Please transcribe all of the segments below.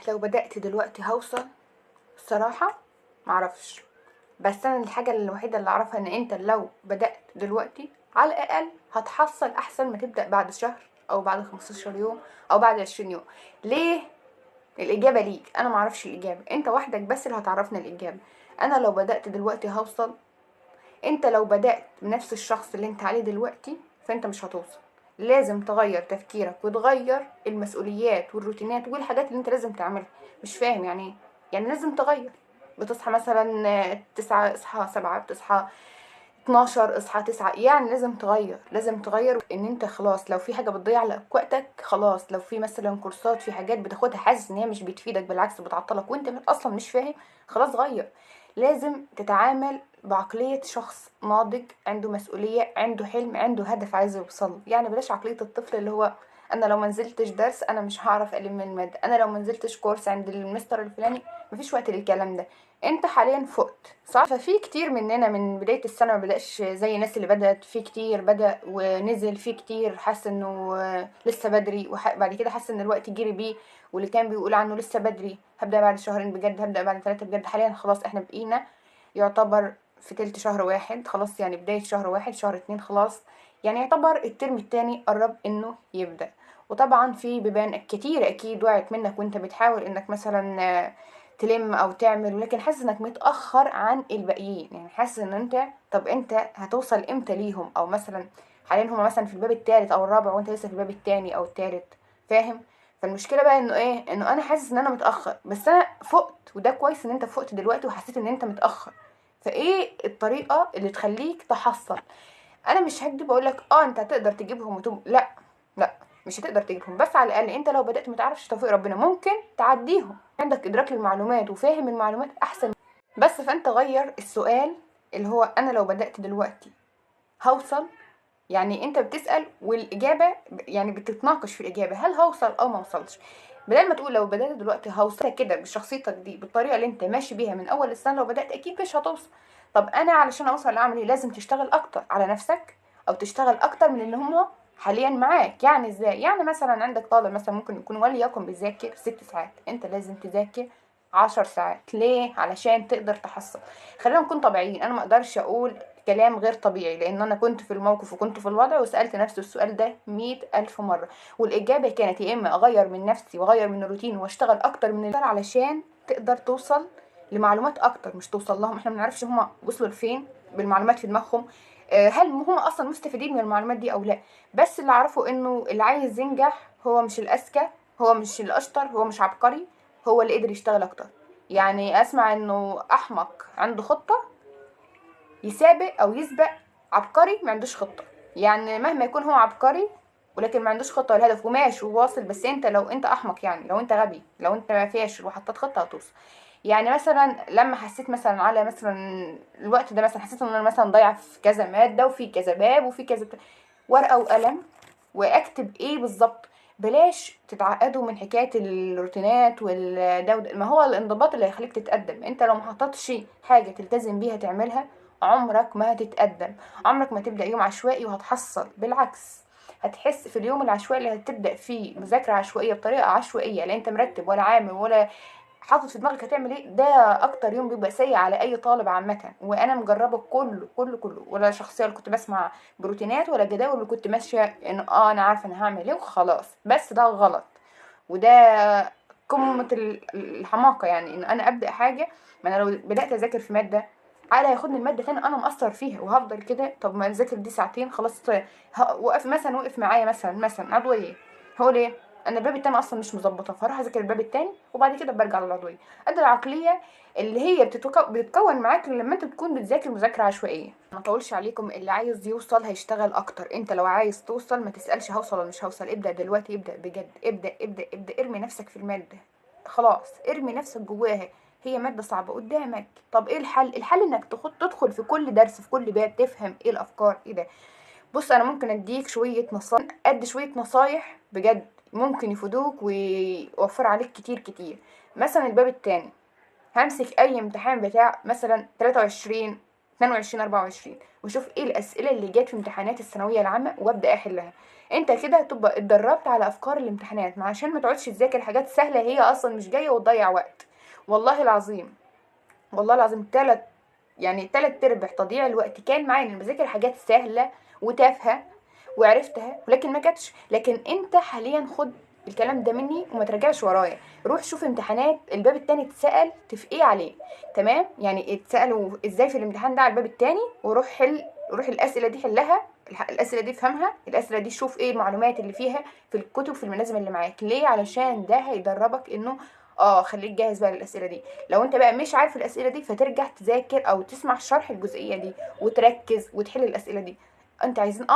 لو بدأت دلوقتي هوصل. الصراحة معرفش، بس انا الحاجة الوحيدة اللي اعرفها ان انت لو بدأت دلوقتي على الاقل هتحصل احسن ما تبدأ بعد شهر او بعد 15 يوم او بعد 20 يوم. ليه؟ الاجابة ليك، انا معرفش الاجابة، انت وحدك بس اللي هتعرفنا الاجابة. انا لو بدأت دلوقتي هوصل، انت لو بدأت بنفس الشخص اللي انت عليه دلوقتي فانت مش هتوصل. لازم تغير تفكيرك وتغير المسؤوليات والروتينات والحاجات اللي انت لازم تعملها. مش فاهم يعني ايه؟ يعني لازم تغير. بتصحى مثلا 9 اصحى 7، بتصحى 12 اصحى 9، يعني لازم تغير ان انت خلاص. لو في حاجة بتضيع لك وقتك خلاص، لو في مثلا كورسات، في حاجات بتاخدها حاسس ان هي مش بتفيدك بالعكس بتعطلك وانت اصلا مش فاهم، خلاص غير. لازم تتعامل بعقلية شخص ناضج عنده مسؤولية، عنده حلم، عنده هدف عايز يوصله. يعني بلاش عقلية الطفل اللي هو انا لو منزلتش درس انا مش هعرف الم المادة، انا لو منزلتش كورس عند المستر الفلاني مفيش وقت للكلام ده. انت حاليا فقت صح. ففي كتير مننا من بداية السنة ما بدأش زي الناس اللي بدأت، في كتير بدأ ونزل، في كتير حس انه لسه بدري، وبعد كده حس ان الوقت جري بيه، واللي كان بيقول عنه لسه بدري هبدأ بعد شهرين بجد، هبدأ بعد 3 بجد، حاليا خلاص احنا بقينا يعتبر في تلت شهر واحد خلاص، يعني بداية شهر واحد شهر اتنين خلاص، يعني يعتبر الترم التاني قرب انه يبدأ. وطبعا في بيبان كتير اكيد وقعت منك وانت بتحاول انك مثلا تلم او تعمل، ولكن حاسس انك متأخر عن الباقيين. يعني حاسس ان انت، طب انت هتوصل امتى ليهم؟ او مثلا حاليا هما مثلا في الباب التالت او الرابع وانت لسه في الباب التاني او التالت، فاهم؟ فالمشكله بقى انه ايه، انه انا حاسس ان انا متاخر بس انا فقت، وده كويس ان انت فقت دلوقتي وحسيت ان انت متاخر. فايه الطريقه اللي تخليك تحصل؟ انا مش هكدب اقول لك انت هتقدر تجيبهم لا، لا، مش هتقدر تجيبهم، بس على الاقل انت لو بدات متعرفش توفيق ربنا ممكن تعديهم، عندك ادراك للمعلومات وفاهم المعلومات احسن. بس فانت غير السؤال اللي هو انا لو بدات دلوقتي هوصل. يعني انت بتسأل والاجابة يعني بتتناقش في الاجابة، هل هوصل او ما اوصلش. بدل ما تقول لو بدأت دلوقتي هوصل كده بشخصيتك دي بالطريقة اللي انت ماشي بيها من اول السنة، لو بدأت اكيد مش هتوصل. طب انا علشان اوصل اعمل ايه؟ لازم تشتغل اكتر على نفسك او تشتغل اكتر من اللي هم حاليا معاك. يعني ازاي؟ يعني مثلا عندك طالب مثلا ممكن يكون وليكن بيذاكر 6 ساعات، انت لازم تذاكر 10 ساعات. ليه؟ علشان تقدر تحصل. خلينا نكون طبيعيين، انا ما اقدرش اقول كلام غير طبيعي لان انا كنت في الموقف وكنت في الوضع وسألت نفسي السؤال ده 100,000 مرة، والاجابة كانت يا اما اغير من نفسي واغير من الروتين واشتغل اكتر من اللي علشان تقدر توصل لمعلومات اكتر، مش توصل لهم. احنا ما نعرفش هما وصلوا لفين بالمعلومات في دماغهم، هل هم اصلا مستفيدين من المعلومات دي او لا. بس اللي اعرفه انه اللي عايز ينجح هو مش الاذكى، هو مش الاشطر، هو مش عبقري، هو اللي قدر يشتغل اكتر. يعني اسمع انه احمق عنده خطة يسابق او يسبق عبقري ما عندوش خطة. يعني مهما يكون هو عبقري ولكن ما عندوش خطة ولا هدف وماشي وواصل، بس انت لو انت احمق، يعني لو انت غبي، لو انت فاشل وحطيت خطة هتوصل. يعني مثلا لما حسيت مثلا على مثلا الوقت ده، مثلا حسيت ان انا مثلا ضايعه في كذا ماده وفي كذا باب وفي كذا ورقه وقلم واكتب ايه بالظبط. بلاش تتعقدوا من حكايه الروتينات ما هو الانضباط اللي هيخليك تتقدم. انت لو ما حطيتش حاجه تلتزم بيها تعملها عمرك ما هتتقدم، عمرك ما تبدا يوم عشوائي وهتحصل. بالعكس، هتحس في اليوم العشوائي اللي هتبدا فيه مذاكره عشوائيه بطريقه عشوائيه لا انت مرتب ولا عامل ولا حاطط في دماغك هتعمل ايه، ده اكتر يوم بيبقى سيء على اي طالب عامه. وانا مجربه كله كله كله، ولا شخصيه اللي كنت بسمع بروتينات ولا جداول اللي كنت ماشيه ان انا عارفه انا هعمل ايه وخلاص. بس ده غلط، وده قمه الحماقه. يعني ان انا ابدا حاجه، ما انا لو بدات اذاكر في ماده عادي هياخدني الماده تاني انا مقصر فيها وهفضل كده. طب ما اذاكر دي ساعتين خلاص. وقف مثلا، وقف معايا مثلا عضويه، هو ليه انا الباب التاني اصلا مش مظبطه فهروح اذاكر الباب التاني وبعد كده برجع للعضويه. قد العقليه اللي هي بتتكون معاك لما انت تكون بتذاكر مذاكره عشوائيه. ما اطولش عليكم، اللي عايز يوصل هيشتغل اكتر. انت لو عايز توصل ما تسالش هوصل ولا مش هوصل، ابدا دلوقتي، ابدا بجد، ابدا ابدا ابدا، ارمي نفسك في الماده، خلاص ارمي نفسك جواها. هي ماده صعبه قدامك، طب ايه الحل؟ الحل انك تدخل في كل درس في كل باب تفهم ايه الافكار ايه ده. بص انا ممكن اديك شويه نصايح، قد شويه نصايح بجد ممكن يفيدوك ويوفر عليك كتير كتير. مثلا الباب التاني، همسك اي امتحان بتاع مثلا 23 22 24 واشوف ايه الاسئله اللي جت في امتحانات الثانويه العامه وابدا احلها. انت كده هتبقى اتدربت على افكار الامتحانات، عشان ما تقعدش تذاكر حاجات سهله هي اصلا مش جايه وتضيع وقت. والله العظيم، والله العظيم تلات ارباع تضييع الوقت كان معايا اني بذاكر حاجات سهله وتافهه وعرفتها ولكن ما جاتش. لكن انت حاليا خد الكلام ده مني وما ترجعش ورايا، روح شوف امتحانات الباب التاني اتسأل تفقيه عليه، تمام؟ يعني اتسألوا ازاي في الامتحان ده على الباب التاني، وروح حل، روح الاسئله دي حلها، الاسئله دي فهمها، الاسئله دي شوف ايه المعلومات اللي فيها في الكتب في الملازم اللي معاك. ليه؟ علشان ده هيدربك انه خليك جاهز بقى للاسئله دي. لو انت بقى مش عارف الاسئله دي فترجع تذاكر او تسمع شرح الجزئيه دي وتركز وتحل الاسئله دي. انت عايزين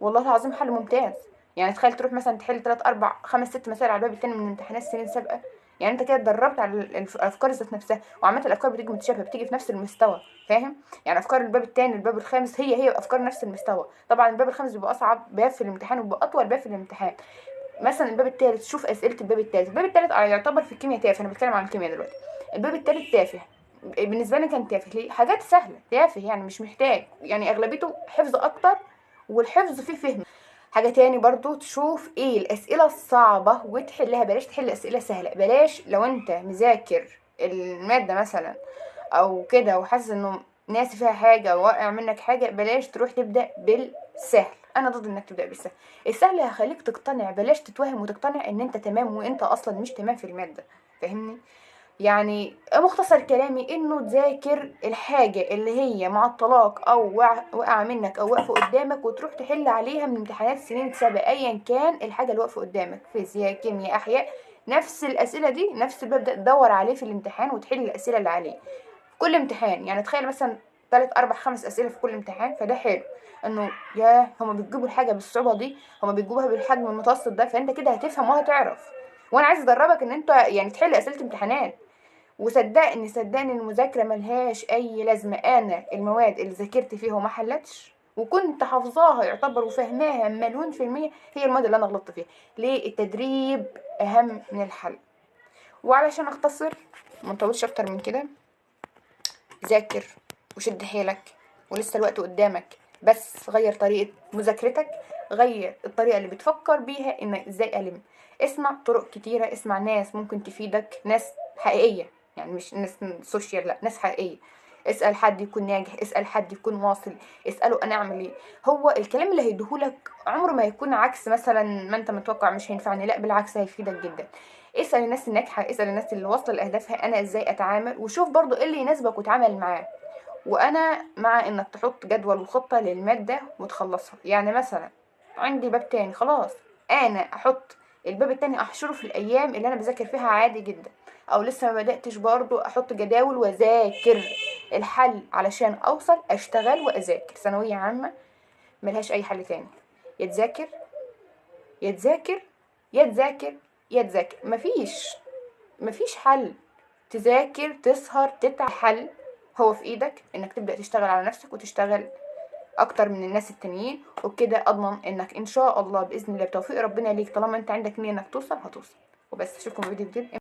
والله العظيم حل ممتاز. يعني تخيل تروح مثلا تحل 3 4 5 6 مسائل على الباب التاني من امتحانات سنين سابقه. يعني انت كده اتدربت على الافكار ذات نفسها. وعامه الافكار بتيجي متشابهه، بتيجي في نفس المستوى، فاهم؟ يعني افكار الباب التاني الباب الخامس هي افكار نفس المستوى. طبعا الباب الخامس بيبقى اصعب باب في الامتحان وبيبقى اطول باب في الامتحان. مثلا الباب التالت، شوف اسئله الباب التالت. الباب التالت يعتبر في الكيمياء تافه، انا بتكلم عن الكيمياء دلوقتي. الباب التالت تافه بالنسبه لي، كان تافه ليه؟ حاجات سهله تافه يعني مش محتاج، يعني اغلبيته حفظ اكتر، والحفظ فيه فهم. حاجه تاني برضو تشوف ايه الاسئله الصعبه وتحلها، بلاش تحل اسئله سهله. بلاش لو انت مذاكر الماده مثلا او كده وحاسس انه ناسي فيها حاجه او واقع منك حاجه، بلاش تروح تبدا بالسهل. انا ضد انك تبدا بالسهل. السهل هيخليك تقتنع، بلاش تتوهم وتقتنع ان انت تمام وانت اصلا مش تمام في الماده، فاهمني؟ يعني مختصر كلامي انه تذاكر الحاجة اللي هي معطلاك او وقع منك او واقفة قدامك وتروح تحل عليها من امتحانات سنين سابقة، ايا كان الحاجة اللي واقفة قدامك، فيزياء كيمياء احياء، نفس الاسئلة دي نفس الباب ده تدور عليه في الامتحان وتحل الاسئلة اللي عليه في كل امتحان. يعني تخيل مثلا 3 4 5 اسئلة في كل امتحان، فده حلو انه يا هما بيجيبوا الحاجة بالصعوبة دي، هما بيجيبوها بالحجم المتوسط ده، فانت كده هتفهم وهتعرف. وانا عايز ادربك ان انت يعني تحل اسئلة امتحانات. وصدقني المذاكرة ملهاش أي لازمة. أنا المواد اللي ذاكرت فيها وما حلتش وكنت حافظاها يعتبر وفهماها مليون في المية هي المواد اللي أنا غلطت فيها. ليه؟ التدريب أهم من الحل. وعلشان أختصر منطولش أكتر من كده، ذاكر وشد حيلك ولسه الوقت قدامك، بس غير طريقة مذاكرتك، غير الطريقة اللي بتفكر بيها إنك إزاي ألم. اسمع طرق كتيرة، اسمع ناس ممكن تفيدك، ناس حقيقية، يعني مش ناس سوشيال، لا ناس حقيقية. اسأل حد يكون ناجح، اسأل حد يكون واصل، اسأله أنا أعمل إيه. هو الكلام اللي هيديهولك عمره ما يكون عكس مثلا ما أنت متوقع مش هينفعني، لا بالعكس هيفيدك جدا. اسأل الناس الناجحة، اسأل الناس اللي واصلة لأهدافها أنا إزاي أتعامل، وشوف برضو إيه اللي يناسبك وتعامل معاه. وانا مع انك تحط جدول وخطة للمادة وتخلصها. يعني مثلا عندي باب تاني، خلاص انا احط الباب التاني احشره في الايام اللي انا بذاكر فيها عادي جدا. او لسه ما بدأتش برضو احط جداول واذاكر الحل علشان اوصل اشتغل واذاكر. ثانوية عامة ملهاش اي حل تاني، يتذاكر يتذاكر يتذاكر يتذاكر، مفيش حل. تذاكر تسهر تتعب، حل هو في ايدك انك تبدأ تشتغل على نفسك وتشتغل اكتر من الناس التانيين، وبكده اضمن انك ان شاء الله باذن الله بتوفيق ربنا ليك طالما انت عندك نية انك توصل هتوصل. وبس اشوفكم في فيديو جديد.